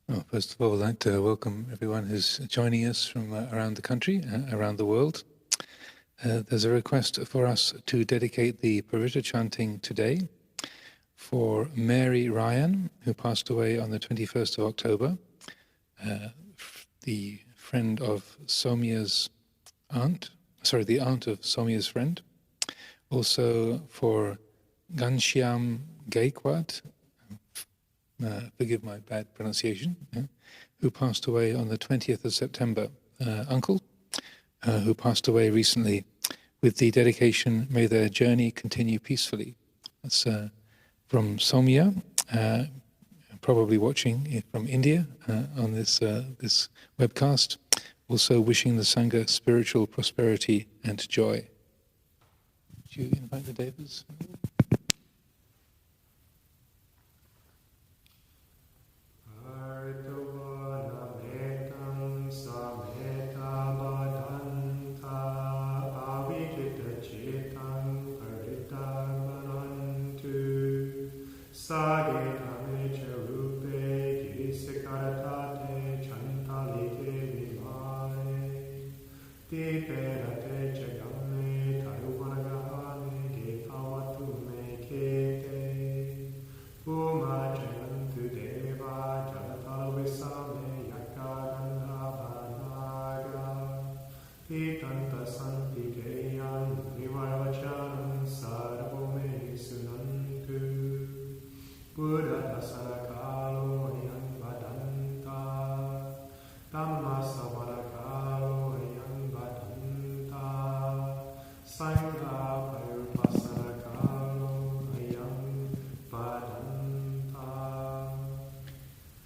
Well, first of all, I'd like to welcome everyone who's joining us from around the country, around the world. There's a request for us to dedicate the Paritta Chanting today for Mary Ryan, who passed away on the 21st of October, the friend of Soumya's aunt, the aunt of Soumya's friend. Also for Ghanshyam Gaikwad, forgive my bad pronunciation, who passed away on the 20th of September. Uncle, who passed away recently, with the dedication, may their journey continue peacefully. That's from Soumya, probably watching from India on this webcast, also wishing the Sangha spiritual prosperity and joy. Would you invite the Devas?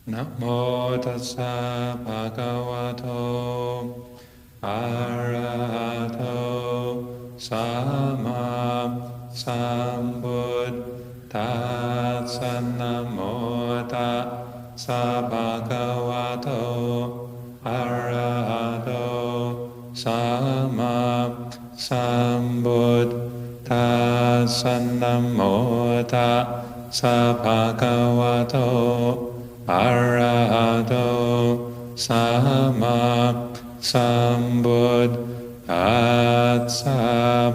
Namo tassa bhagavato arahato sama sambuddhassa. Namo tassa bhagavato arahato sama sambuddhassa. Namo tassa bhagavato arahato sama sambuddhassa.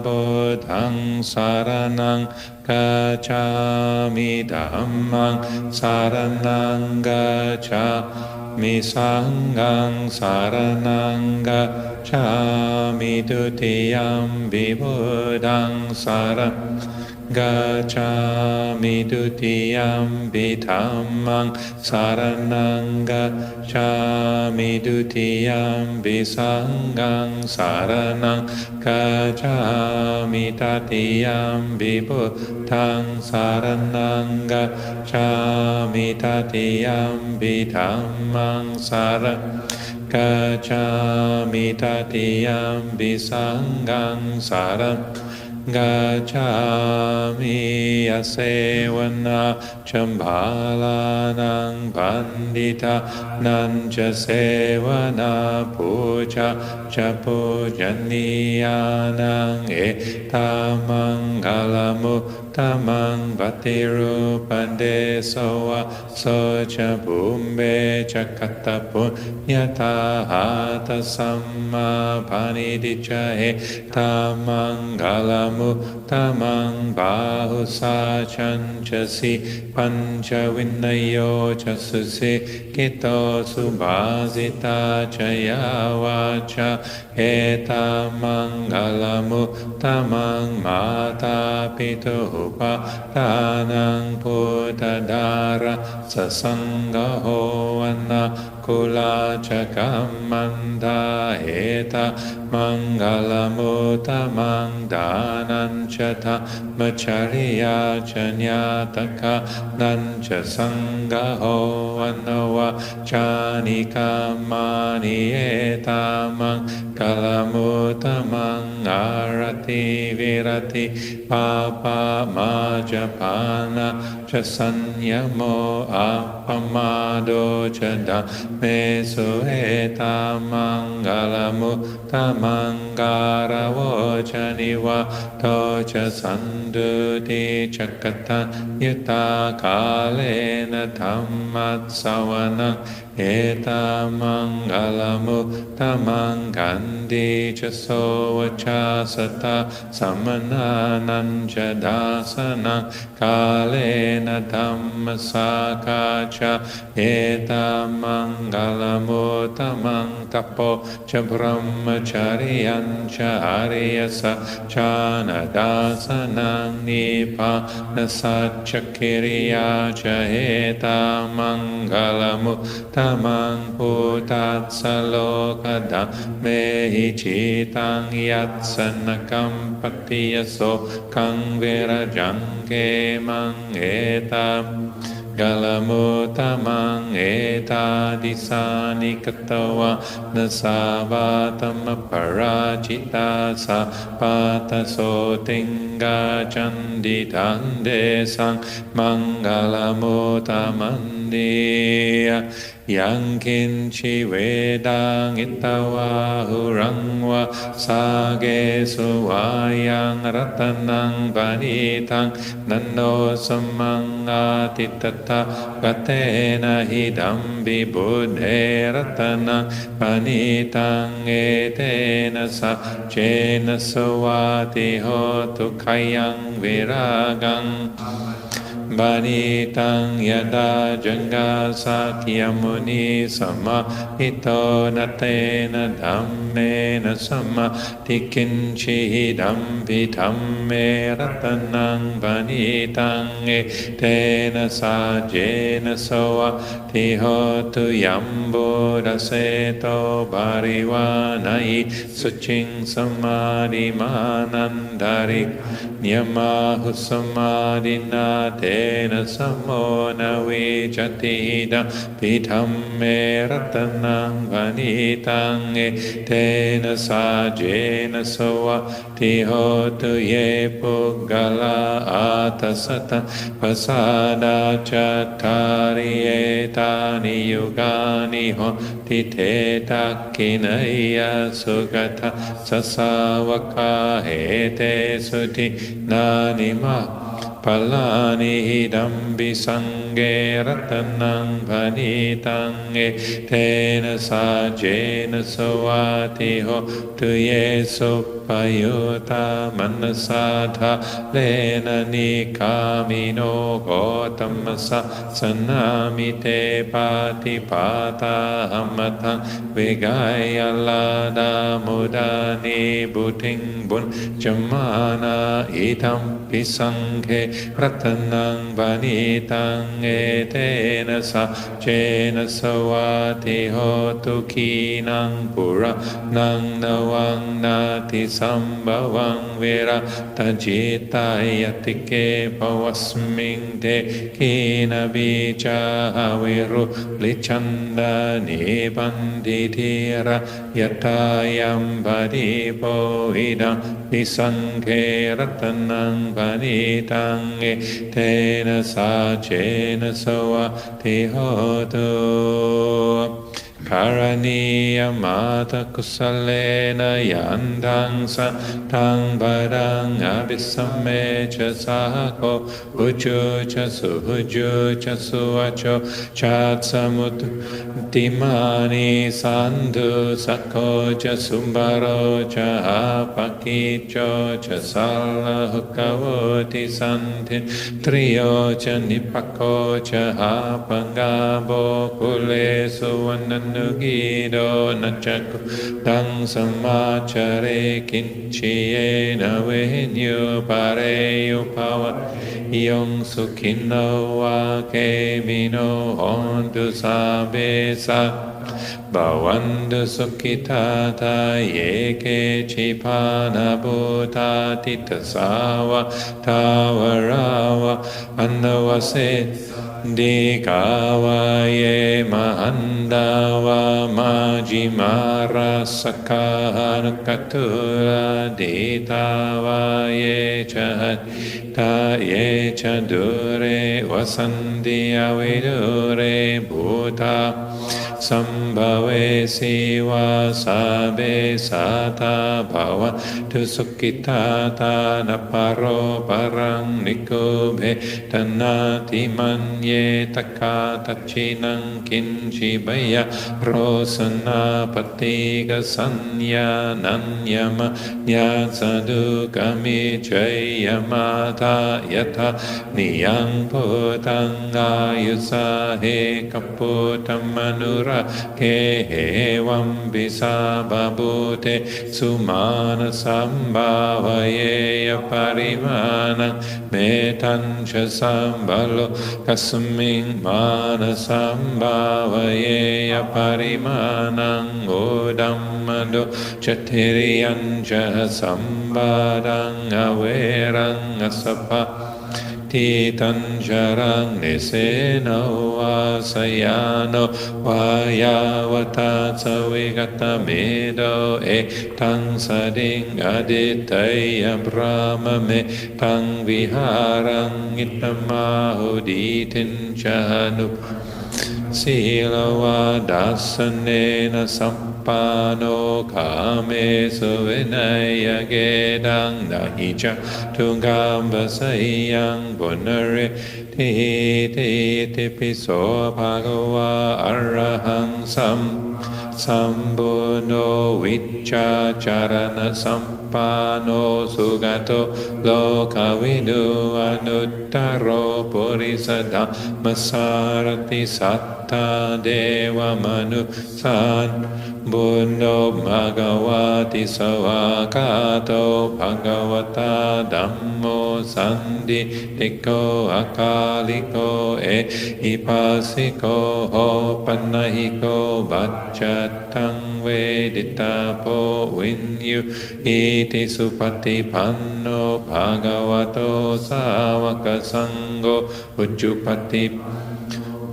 Buddhaṃ saranang gacchāmi, dhammang saranang gacchāmi, sanghang saranang gacchāmi, dutiyampi buddhaṃ saranang gacchāmi, dutiyampi dhammang saranang gacchāmi, dutiyampi sanghang saranang gacchāmi, tatiyampi buddhaṃ saranang gacchāmi, tatiyampi dhammang saranang gacchāmi, tatiyampi sanghang saranang gacchāmi. Asevana chambhalanang pandita nancha sevana puja cha pujaniyanang etamangalamu tamang bhatirupande soa socha bhumbe chakata punyata hata samma panidicca etamangalamu tamang bahusa chanchasi pancha vinnayo chasusi kito subhasita chaya vacha etamangalamu tamang mata pitupa tanang putadara sasangaho anna kula chakamanda eta mangalamu tamang dananchata macariya chanyataka nancha sangaho annawa chanika mani etamang kalamu tamang arati virati papa majapana chasanyamo apamado chada mesu etamangalamu tamangarawo chaniwa tocha sanduti chakata yata kalena dhammat savanang eta mangalamu tamang gandhi chaso vachasata samanananja dasana kalena dhammasakacha eta mangalamu tamang tapo cha brahmacharyan cha aryasa chana dasanang nipana satchakiriya cha eta mangalamu tamang putat salokada mehi chitang yatsanakam patiyaso kang virajangke mang etam galamu tamang eta disani katawa nasavatam parajita sa pataso tinga candidang desang mangalamu tamandiya yang kinchi vedang itawa hurangwa sage suwayang ratanang vanitang nando samangati tata gatena hidam vibudhe ratanang vanitang etena sa jena sawati hotu kayang viragang Vanitang yada janga sakyamuni sama ito natena dhammena sama tikinchi dampi dhamme ratanang vanitang etena sajena sawa tihotu yambo daseto bariwanai suching samadhi manandari nyamahu samadhina tena samona vijatida pitham me ratanang vanitang tena sajena sawa tihotu ye puggala atasata pasada chattari etani yugani honti teta kinaya sugata sasavaka hete suti nanima palani hidambi sange ratanang vanitang tena sajena sawati ho tuye supayuta manasatha lena nikamino gotamasa sanamite patipata hamatang vigaya lada mudani buting bun jamana itam pisanghe ratanang vanitang etena sa jena sawati hotu kinang pura nang nawang nati sambhavang vira tajitayatike pavasming te kina vicha haviru lichanda nipanditira yatayam padipo idam visanghe ratanang vanitang tena sajena sawati hotu karaniya mata kusalena yandang tang barang abhisame cha sako uju cha suhuju cha suvacho chat samut dimani sandhu sako cha sumbaro cha apakicho cha salahukavoti santin triyo cha nipako cha apangabo kule suvanan Nugido nachaku dang samachare kinchiye na venyu pareyu pawa yong sukino wa kemino hontu sabesa Bhavandu sukhitata yeke chipana bhuta titasawa tavarawa annavase Dikavaye mahandava majimara sakana katura ditavaye chadure vasandiya vidure bhuta sambha ve siva sabe sata bhava tu sukhita ta naparo parang nikubhe tanati manye taka tachinang kinchi baya rosana patiga sanya nanyama nyasadu kami jayamata yata niyang putang ayusa he kaputam manura ke hevam bisa babute sumana sambhavaye parimana metan sambalo kasming mana sambhavaye parimanang odammado chatiriyanja sambadang averang asapa Titan jarang neseno asayano vayavata savigata medo tang sading aditaya brahmame tang viharang itamahuditin chanu Silavadasanena sampano kame suvinaya gedang nahicha tungamba sayang bonare ti piso bhagava arahang sambuno vicha charana sampano sugato lokavidu anuttaro purisada masarati satta deva manu san buno bhagavati savakato bhagavata dhammo sandi tiko akaliko ipasiko panahiko bachatang vedita po vinyu iti supati panno bhagavato savaka sangho ujjupati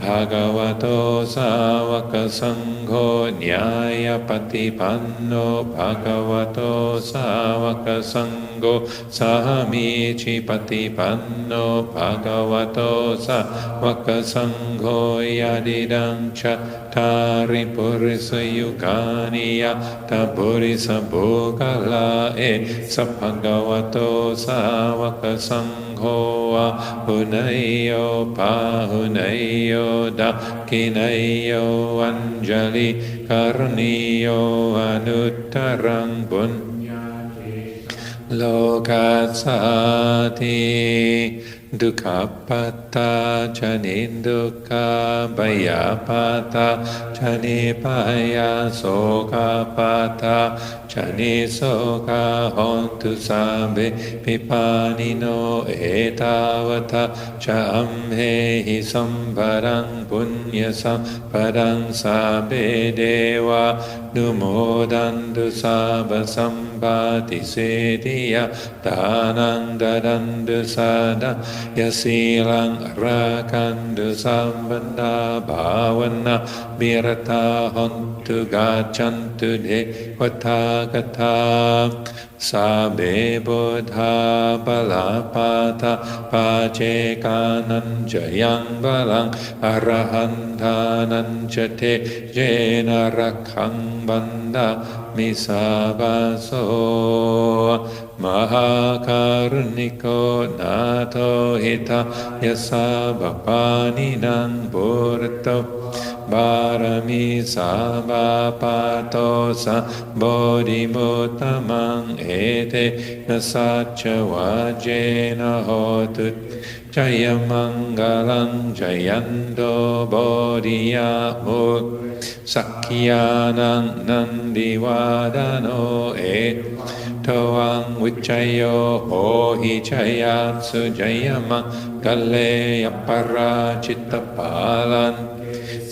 Bhagavato Savaka Sangho Nyaya Patipanno Bhagavato Savaka Sangho Sahamichi Patipanno Bhagavato Savaka Sangho Yadidang Chattari Purisa Yukaniya Taburisa Bhogala Sabhagavato Savaka Sangho Hunayo Pahunayo Dakinayo Anjali Karniyo Anuttarang Punyati Lokatsati Dukkapata Janindukha Bhayapata Janipaya Sokapata Janisoka Hontu Sabe Pipanino Etavata Chamhehi Sambarang Punya Sambarang Sabe Deva Numodandu Saba Sambati Sediya Danang Dadandu Sada Yasilang Rakandu Sambanda Bhavana Birata Hontu Gacantu Devata Gata Sabe Buddha Balapata Pacekanan Jayang Balang Arahantanan Jate Jena Rakhang Banda Misabaso Mahakaruniko Nato Hita Yasabapaninang Burto Barami Sabapato Sa Bodhimutamang Ete Nasacha Vajena Hotut Jayamangalang Jayando Bodhiyamuk Sakyanang Nandiwadano Toang Vichayo Hohi Chayatsu Jayamangale Yapara Chittapalan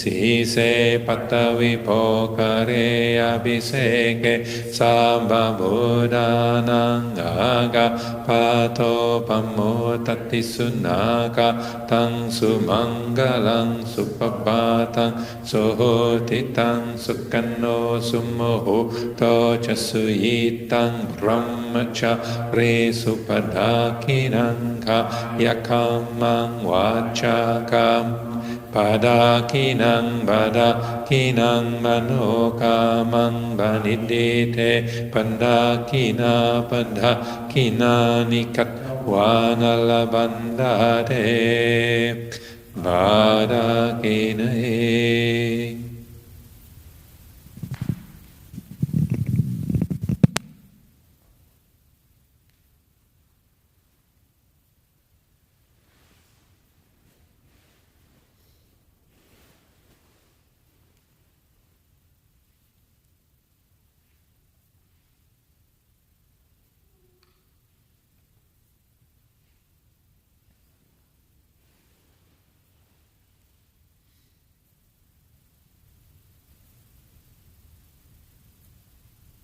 Sise Patavi Pokare Abhiseke Samba Buddhanang Aga Pato Pamotati Sunaka Tang Sumangalang Supapatang Sohotitang Sukano Sumoho Tocha Suyitang brahmacare supadhakinanka yakamang vachakam padakinang badakinang manokamang banidete pandakina padakina nikat vanalabandade badakina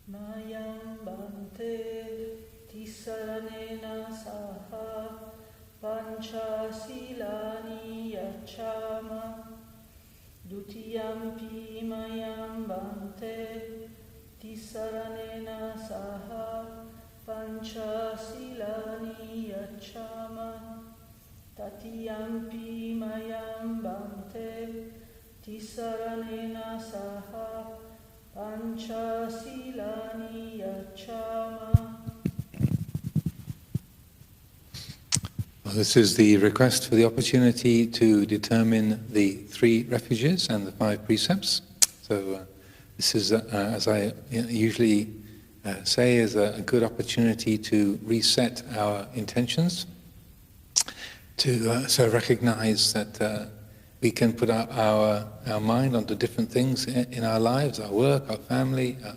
Mayam bante tisaranena saha pancha silani yachama dutiyampi mayam bante tisaranena saha pancha silani yachama tatiyampi mayam bante tisaranena saha Pancha silani yachama. Well, this is the request for the opportunity to determine the 3 refuges and the 5 precepts. So this is, as I usually say, is a good opportunity to reset our intentions, to so recognize that we can put our mind onto different things in our lives, our work, our family, our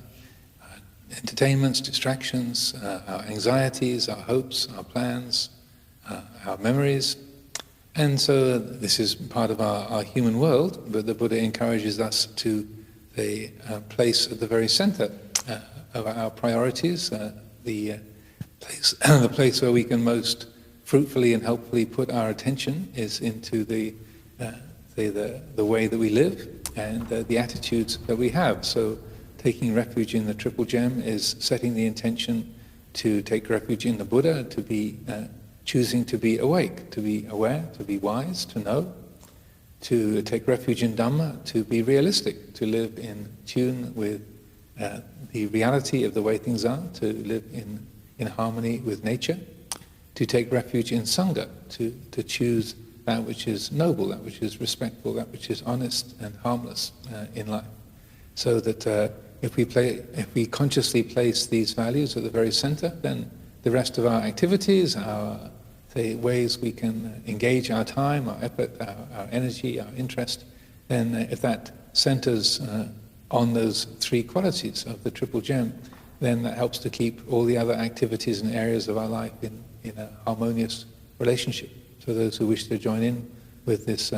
entertainments, distractions, our anxieties, our hopes, our plans, our memories. And so this is part of our human world, but the Buddha encourages us to place at the very center of our priorities, the place where we can most fruitfully and helpfully put our attention is into the way that we live and the attitudes that we have. So taking refuge in the Triple Gem is setting the intention to take refuge in the Buddha, to be choosing to be awake, to be aware, to be wise, to know, to take refuge in Dhamma, to be realistic, to live in tune with the reality of the way things are, to live in harmony with nature, to take refuge in Sangha, to choose that which is noble, that which is respectful, that which is honest and harmless in life. So that if we consciously place these values at the very center, then the rest of our activities, the ways we can engage our time, our effort, our energy, our interest, then if that centers on those 3 qualities of the Triple Gem, then that helps to keep all the other activities and areas of our life in a harmonious relationship. So those who wish to join in with this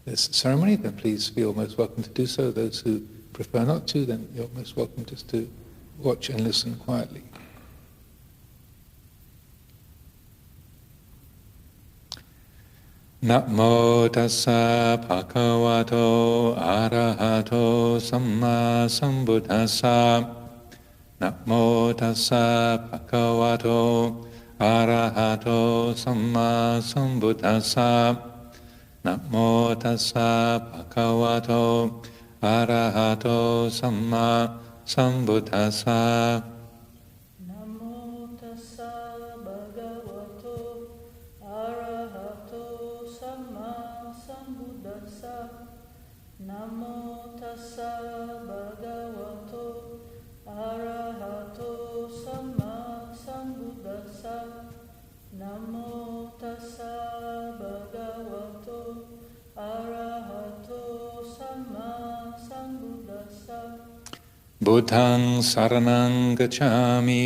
ceremony, then please feel most welcome to do so. Those who prefer not to, then you're most welcome just to watch and listen quietly. Namo tassa bhagavato arahato samma sambuddhassa. Namo tassa bhagavato arahato samma sambuddhassa. Namo tassa bhagavato arahato samma sambuddhassa. Namo tassa bhagavato arahato samma sambuddhassa. Namo tassa bhagavato arahato samma sambuddhassa. Namo tassa bhagavato arahato samma sambuddhassa. Buddhaṃ saranam gacchāmi.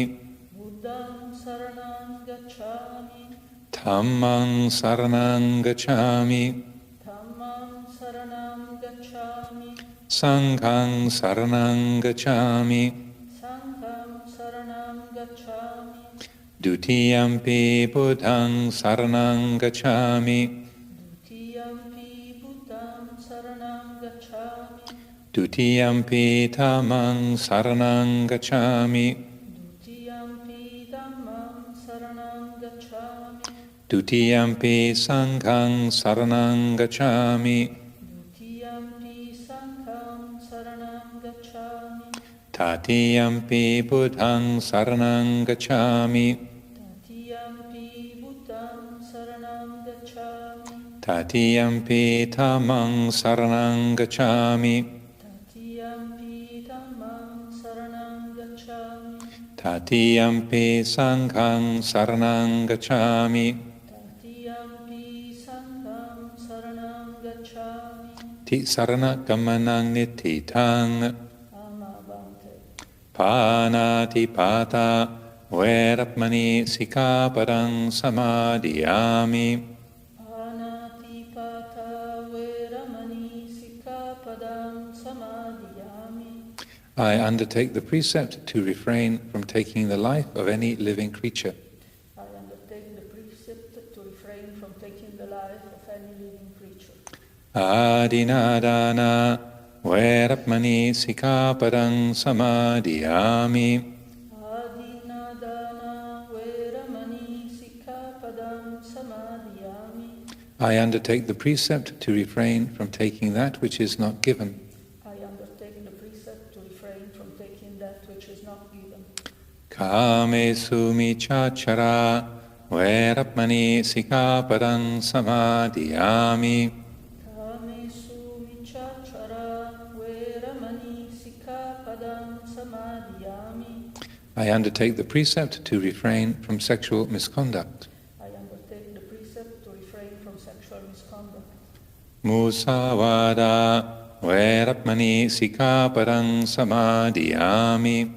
Buddhaṃ saranam gacchāmi. Dhammam saranam gacchāmi. Dhammam saranam gacchāmi. Sangham saranam gacchāmi. Sangham saranam gacchāmi. Dutiyampi buddhaṃ saranam gacchāmi. Dutiyampi buddhaṃ saranam gacchāmi. Dutiyampi dhammam saranam gacchāmi. Dutiyampi Dutiyampi sanghang saranang gacchami. Dutiyampi sangham saranam gacchami. Tatiyampi buddhang saranang gacchami. Tatiyampi buddham saranam gacchami. Tatiyampi dhammang saranang gacchami. Tatiyampi dhammam saranam gacchami. Tatiyampi sanghang saranang gacchami. Tatiyampi sangham saranam gacchami. Ti sarana gamanang nititang. Amabante. Panati pata verapmani sikapadang samadhiyami. Anatipata veramani sikapadam samadhiyami. I undertake the precept to refrain from taking the life of any living creature. I undertake the precept to refrain from taking the life of any living creature. Adinadana verapmani sikapadang samadhiyami. Adinadana veramani sikapadam samadhiyami. I undertake the precept to refrain from taking that which is not given. I undertake the precept to refrain from taking that which is not given. Kamesu michachara verapmani sikapadang samadhiyami. Kamesu michachara veramani sikapadam samadhiyami. I undertake the precept to refrain from sexual misconduct. I undertake the precept to refrain from sexual misconduct. Musavada verapmani sikapadang samadhiyami.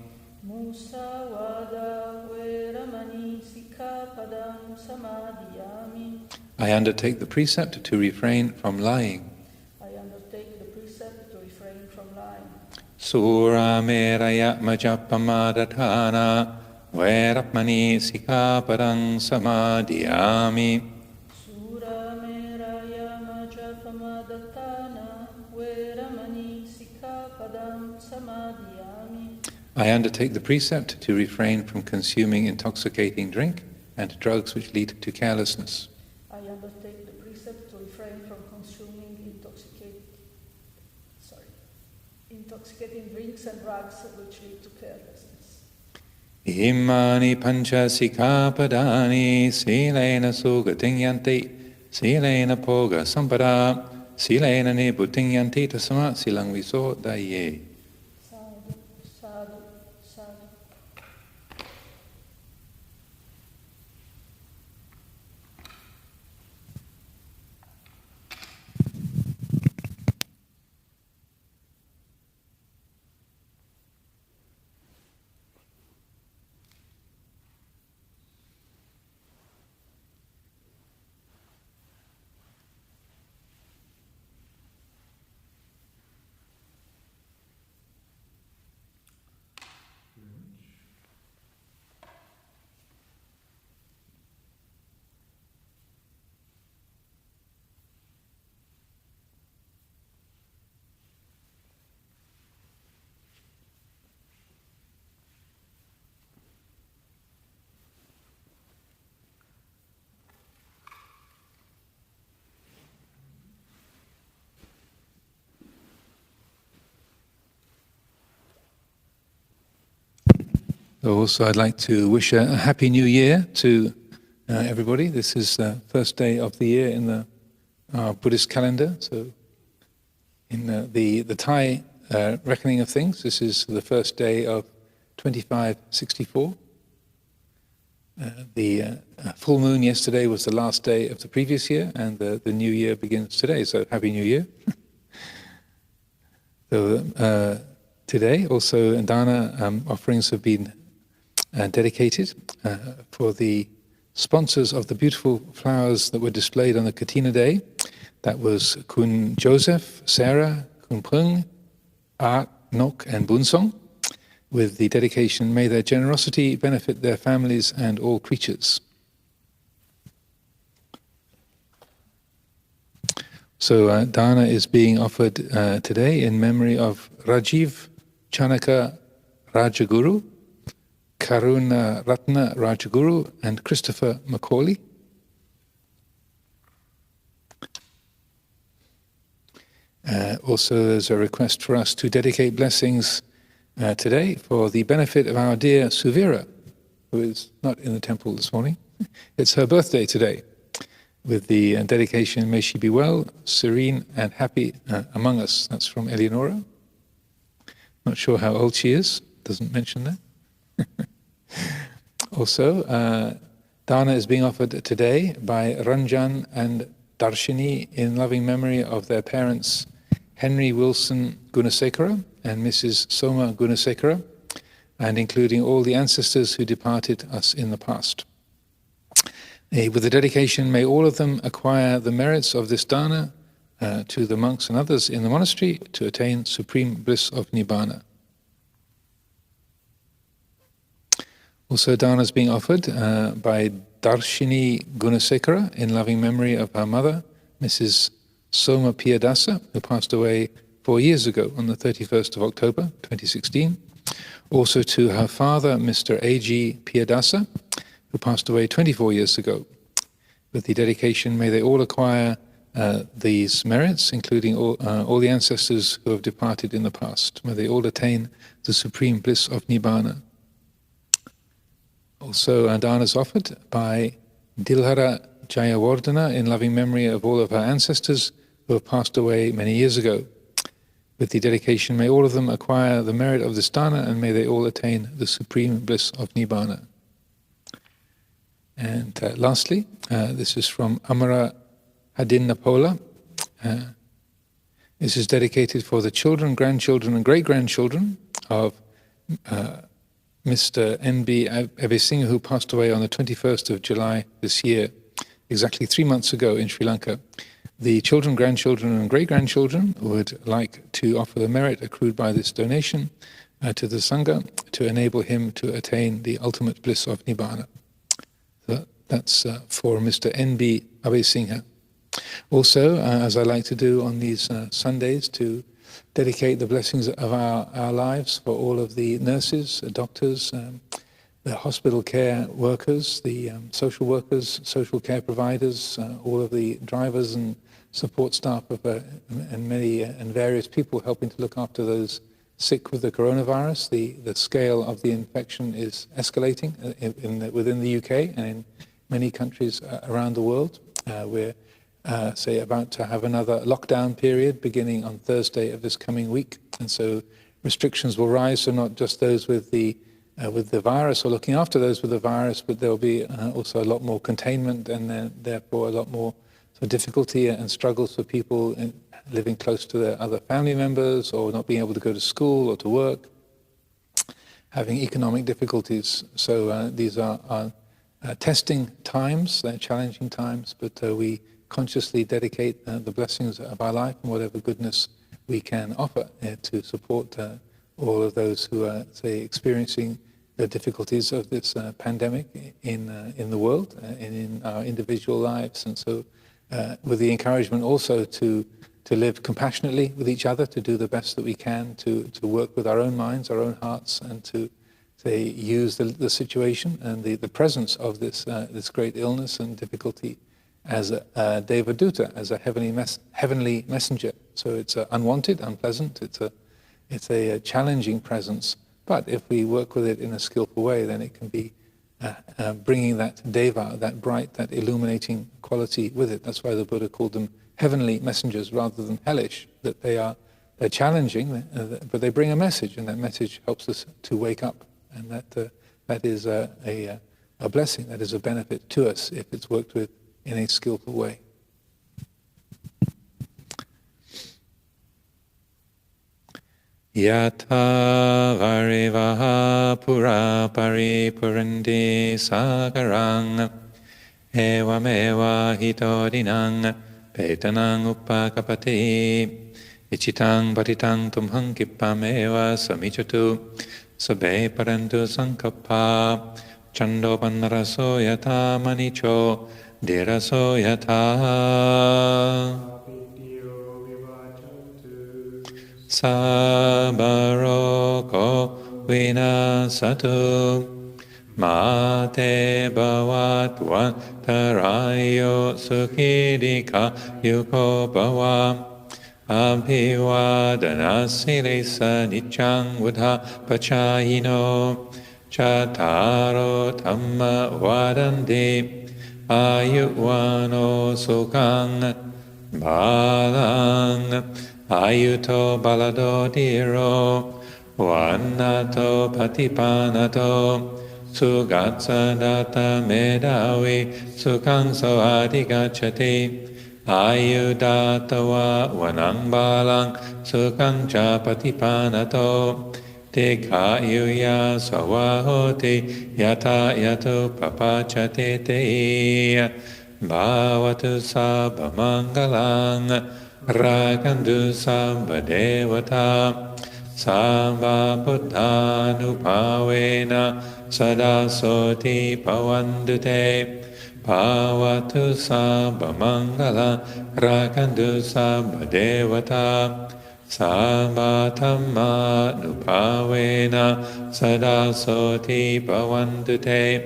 Musawada veramani sikapadam samadhiyami. I undertake the precept to refrain from lying. I undertake the precept to refrain from lying. Sura meraya majapamadhatana verapmani sikapadang samadhiyami. Sura meraya majapamadhatana veramani sikapadam samadhiyami. I undertake the precept to refrain from consuming intoxicating drink and drugs which lead to carelessness. I undertake the precept to refrain from consuming intoxicating drinks and drugs which lead to carelessness. Imani pancha sikapadani silena sugatinyanti silena poga sampada silena nibutinyanti tasama silang viso daye. Sadhu, sadhu, sadhu. Also, I'd like to wish a happy new year to everybody. This is the first day of the year in the Buddhist calendar. So, in the Thai reckoning of things, this is the first day of 2564. The full moon yesterday was the last day of the previous year, and the new year begins today. So, happy new year! So, today, also dana offerings have been dedicated for the sponsors of the beautiful flowers that were displayed on the Katina Day. That was Kun Joseph, Sarah, Kun Prung, Art, Nok and Bunsong, with the dedication, may their generosity benefit their families and all creatures. So dana is being offered today in memory of Rajiv Chanaka Rajaguru, Karuna Ratna Rajaguru, and Christopher Macaulay. Also, there's a request for us to dedicate blessings today for the benefit of our dear Suvira, who is not in the temple this morning. It's her birthday today, with the dedication, may she be well, serene and happy among us. That's from Eleonora. Not sure how old she is, doesn't mention that. Also, Dana is being offered today by Ranjan and Darshini in loving memory of their parents, Henry Wilson Gunasekara and Mrs. Soma Gunasekara, and including all the ancestors who departed us in the past. With the dedication, may all of them acquire the merits of this dana to the monks and others in the monastery to attain supreme bliss of Nibbana. Also, dana is being offered by Darshini Gunasekara in loving memory of her mother, Mrs. Soma Piyadasa, who passed away 4 years ago on the 31st of October 2016. Also to her father, Mr. A.G. Piyadasa, who passed away 24 years ago. With the dedication, may they all acquire these merits, including all the ancestors who have departed in the past. May they all attain the supreme bliss of Nibbana. Also, dana is offered by Dilhara Jayawardena in loving memory of all of her ancestors who have passed away many years ago. With the dedication, may all of them acquire the merit of this dana and may they all attain the supreme bliss of Nibbana. And lastly, this is from Amara Hadinnapola. This is dedicated for the children, grandchildren and great-grandchildren of Mr. N.B. Abesingha, who passed away on the 21st of July this year, exactly 3 months ago in Sri Lanka. The children, grandchildren and great-grandchildren would like to offer the merit accrued by this donation to the Sangha to enable him to attain the ultimate bliss of Nibbana. So that's for Mr. N.B. Abesingha. Also, as I like to do on these Sundays, to dedicate the blessings of our lives for all of the nurses, doctors, the hospital care workers, the social workers, social care providers, all of the drivers and support staff and many and various people helping to look after those sick with the coronavirus. The scale of the infection is escalating within the UK and in many countries around the world. We're about to have another lockdown period beginning on Thursday of this coming week, and so restrictions will rise. So not just those with the virus or looking after those with the virus, but there will be also a lot more containment and therefore a lot more difficulty and struggles for people living close to their other family members or not being able to go to school or to work, having economic difficulties. So these are testing times, they're challenging times, but we consciously dedicate the blessings of our life and whatever goodness we can offer to support all of those who are, experiencing the difficulties of this pandemic in the world and in our individual lives. And so with the encouragement also to live compassionately with each other, to do the best that we can, to work with our own minds, our own hearts, and to use the situation and the presence of this great illness and difficulty as a Devaduta, as a heavenly messenger. So it's unwanted, unpleasant, it's a challenging presence, but if we work with it in a skillful way, then it can be bringing that Deva, that bright, that illuminating quality with it. That's why the Buddha called them heavenly messengers rather than hellish, that they're challenging, but they bring a message, and that message helps us to wake up, and that is a blessing, that is a benefit to us if it's worked with in a skillful way. Yata varivaha pura paripurandi sakarang evamewa hitodinang petanang uppakapati ichitang paritang tumhang kippameva samichatu sabe parantu sankappa chando panaraso yata manicho diraso yata sabaroko vinasatu mate bhavatva tarayo sukhidika yuko bhava Abhivadana silesa nityang vudha pachayino Chataro dhamma vadante ayuvano sukhang balang ayuto balado diro vannato patipanato sugatsa data medavi sukhang sawadhigacchati ayudatawa vanang balang sukhang cha patipanato Tikha yuya swavahoti yata yato papachate te bhavatu sabha mangalang rakandu sabha devata sabha buddhanupavena sada soti pavandute bhavatu sabha mangalang rakandu sabha devata Sabha dhamma nupavena sada soti bhavantu te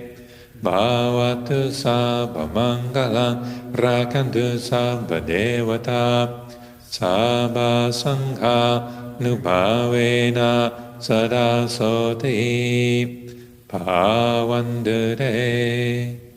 bhavatu sabha mangalang rakantu sabha devata sabha sangha nupavena sada soti bhavantu te